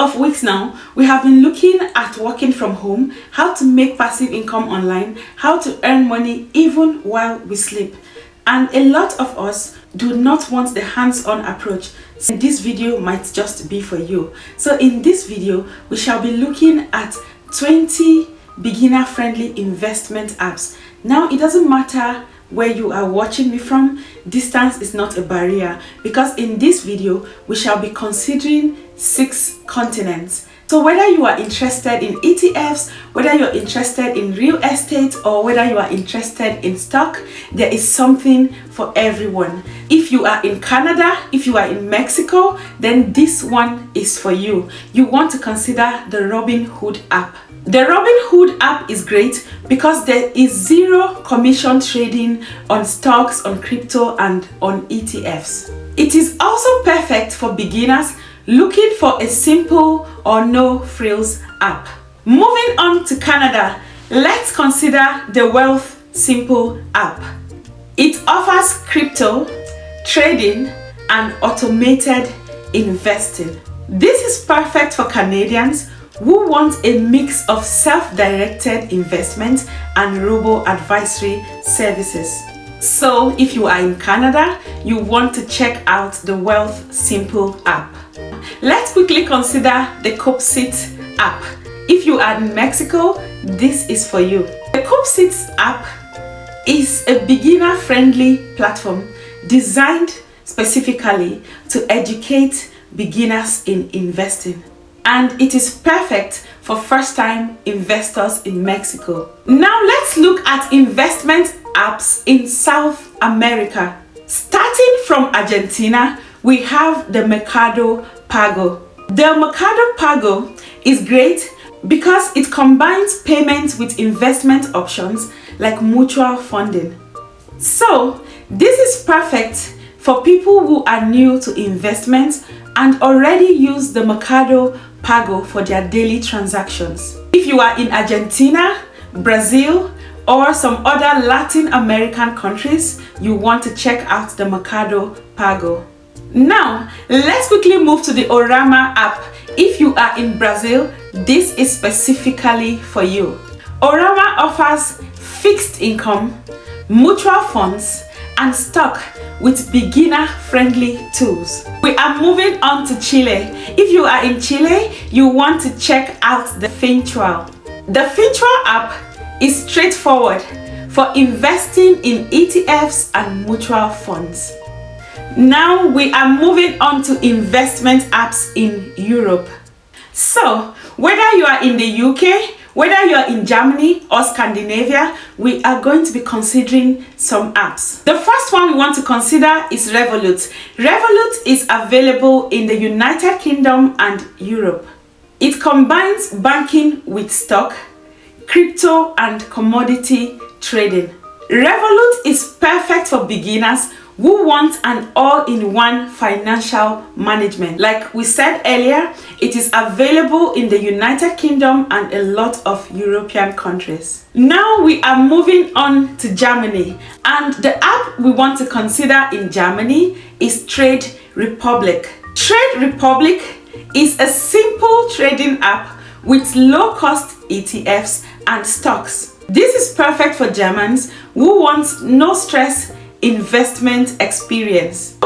of weeks now, we have been looking at working from home, how to make passive income online, how to earn money even while we sleep. And a lot of us do not want the hands-on approach. So this video might just be for you. So in this video, we shall be looking at 20 beginner-friendly investment apps. Now, it doesn't matter where you are watching me from, distance is not a barrier, because in this video we shall be considering 6 continents. So whether you are interested in ETFs, whether you're interested in real estate, or whether you are interested in stock, there is something for everyone. If you are in Canada, if you are in Mexico, then this one is for you. You want to consider the Robinhood app. The Robinhood app is great because there is zero commission trading on stocks, on crypto, and on ETFs. It is also perfect for beginners looking for a simple or no frills app. Moving on to Canada, let's consider the Wealth Simple app. It offers crypto, trading, and automated investing. This is perfect for Canadians who want a mix of self-directed investment and robo-advisory services. So if you are in Canada, you want to check out the Wealth Simple app. Let's quickly consider the Copsit app. If you are in Mexico, this is for you. The Copsit app is a beginner-friendly platform designed specifically to educate beginners in investing. And it is perfect for first-time investors in Mexico. Now let's look at investment apps in South America. Starting from Argentina, we have the Mercado Pago. The Mercado Pago is great because it combines payments with investment options like mutual funding. So this is perfect for people who are new to investments and already use the Mercado Pago for their daily transactions. If you are in Argentina, Brazil, or some other Latin American countries, you want to check out the Mercado Pago. Now, let's quickly move to the Orama app. If you are in Brazil, this is specifically for you. Orama offers fixed income, mutual funds, and stock with beginner-friendly tools. We are moving on to Chile. If you are in Chile, you want to check out the Fintual. The Fintual app is straightforward for investing in ETFs and mutual funds. Now we are moving on to investment apps in Europe. So whether you are in the UK, whether you are in Germany or Scandinavia, we are going to be considering some apps. The first one we want to consider is Revolut. Revolut is available in the United Kingdom and Europe. It combines banking with stock, crypto, and commodity trading. Revolut is perfect for beginners who want an all-in-one financial management. Like we said earlier, it is available in the United Kingdom and a lot of European countries. Now we are moving on to Germany, and the app we want to consider in Germany is Trade Republic. Trade Republic is a simple trading app with low-cost ETFs and stocks. This is perfect for Germans who want no stress investment experience.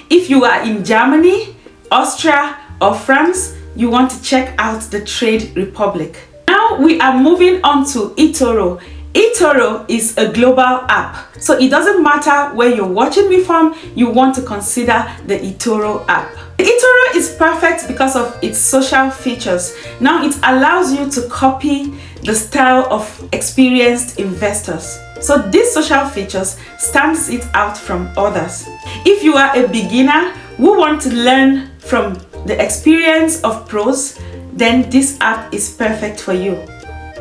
If you are in Germany, Austria, or France, you want to check out the Trade Republic. Now we are moving on to eToro. eToro is a global app, so it doesn't matter where you're watching me from, you want to consider the eToro app. eToro is perfect because of its social features. Now it allows you to copy the style of experienced investors. So these social features stands it out from others. If you are a beginner who want to learn from the experience of pros, then this app is perfect for you.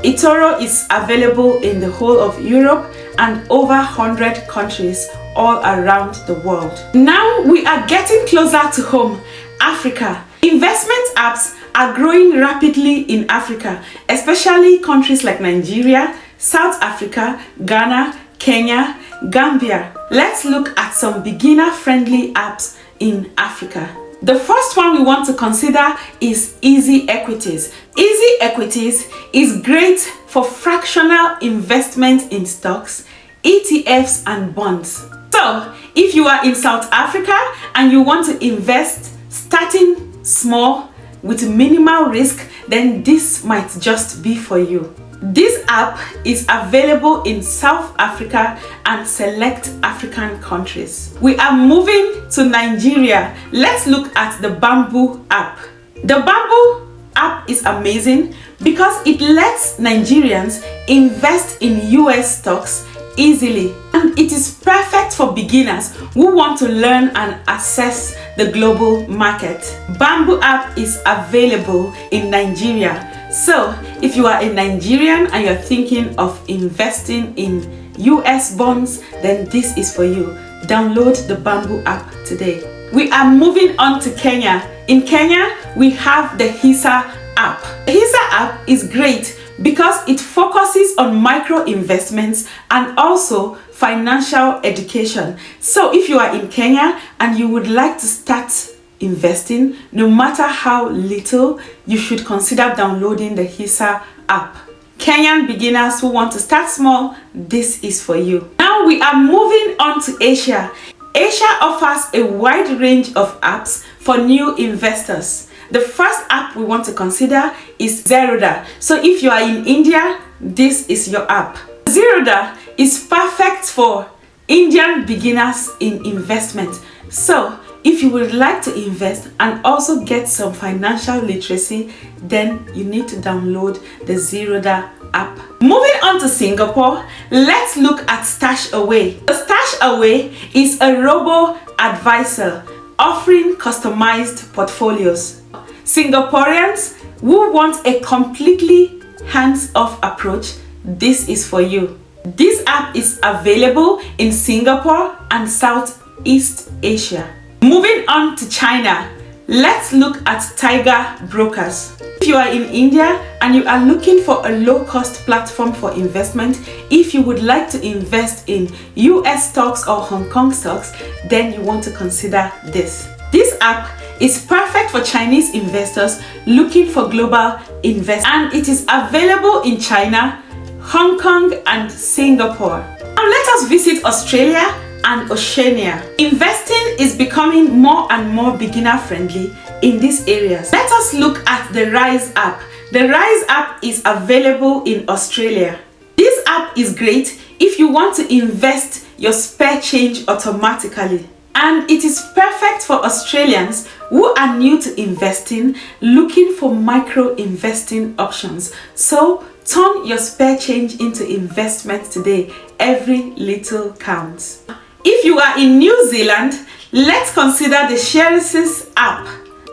eToro is available in the whole of Europe and over 100 countries all around the world. Now we are getting closer to home, Africa. Investment apps are growing rapidly in Africa, especially countries like Nigeria, South Africa, Ghana, Kenya, Gambia. Let's look at some beginner-friendly apps in Africa. The first one we want to consider is Easy Equities. Easy Equities is great for fractional investment in stocks, ETFs and bonds. So, if you are in South Africa and you want to invest starting small with minimal risk, then this might just be for you. This app is available in South Africa and select African countries. We are moving to Nigeria. Let's look at the Bamboo app. The Bamboo app is amazing because it lets Nigerians invest in US stocks easily, and it is perfect for beginners who want to learn and assess the global market. Bamboo app is available in Nigeria. So if you are a Nigerian and you're thinking of investing in US bonds, then this is for you. Download the Bamboo app today. We are moving on to Kenya. In Kenya, we have the HISA app. The HISA app is great because it focuses on micro investments and also financial education. So if you are in Kenya and you would like to start investing, no matter how little, you should consider downloading the HISA app. Kenyan beginners who want to start small, this is for you. Now we are moving on to Asia. Asia offers a wide range of apps for new investors. The first app we want to consider is Zerodha. So if you are in India, this is your app. Zerodha is perfect for Indian beginners in investment. So if you would like to invest and also get some financial literacy, then you need to download the Zerodha app. Moving on to Singapore, let's look at Stash Away. The Stash Away is a robo-advisor offering customized portfolios. Singaporeans who want a completely hands-off approach, this is for you. This app is available in Singapore and Southeast Asia. Moving on to China, let's look at Tiger Brokers. If you are in India and you are looking for a low-cost platform for investment, if you would like to invest in US stocks or Hong Kong stocks, then you want to consider this. This app is perfect for Chinese investors looking for global investment, and it is available in China, Hong Kong and Singapore. Now let us visit Australia and Oceania. Investing is becoming more and more beginner friendly in these areas. Let us look at the Rise app. The Rise app is available in Australia. This app is great if you want to invest your spare change automatically. And it is perfect for Australians who are new to investing, looking for micro investing options. So turn your spare change into investment today. Every little counts. If you are in New Zealand, let's consider the Shareaces app.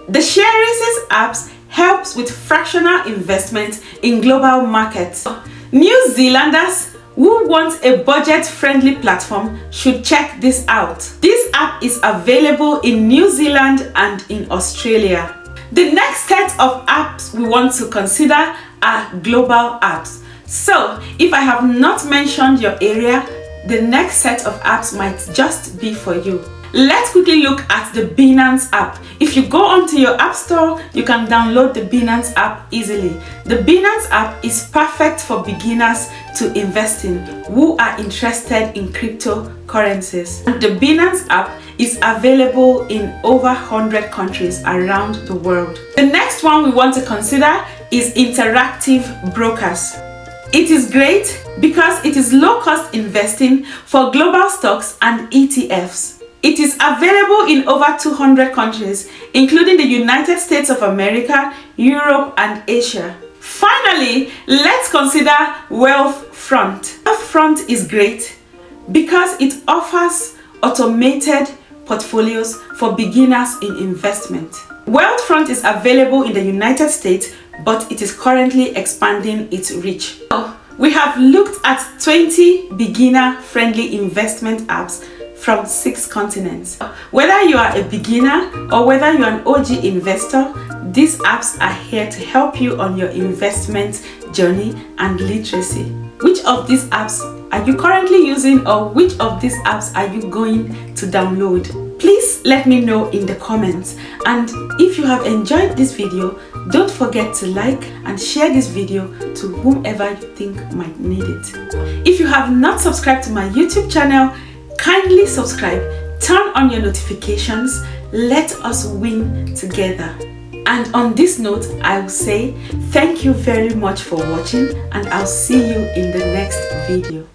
The Shareaces app helps with fractional investment in global markets. New Zealanders who want a budget-friendly platform should check this out. This app is available in New Zealand and in Australia. The next set of apps we want to consider are global apps. So if I have not mentioned your area, the next set of apps might just be for you. Let's quickly look at the Binance app. If you go onto your app store, you can download the Binance app easily. The Binance app is perfect for beginners to invest in who are interested in cryptocurrencies. The Binance app is available in over 100 countries around the world. The next one we want to consider is Interactive Brokers. It is great because it is low-cost investing for global stocks and ETFs. It is available in over 200 countries, including the United States of America, Europe, and Asia. Finally, let's consider Wealthfront. Wealthfront is great because it offers automated portfolios for beginners in investment. Wealthfront is available in the United States, but it is currently expanding its reach. So, we have looked at 20 beginner-friendly investment apps from 6 continents. Whether you are a beginner or whether you're an OG investor, these apps are here to help you on your investment journey and literacy. Which of these apps are you currently using, or which of these apps are you going to download? Please let me know in the comments, and if you have enjoyed this video, don't forget to like and share this video to whomever you think might need it. If you have not subscribed to my YouTube channel, kindly subscribe, turn on your notifications, let us win together. And on this note, I will say thank you very much for watching, and I'll see you in the next video.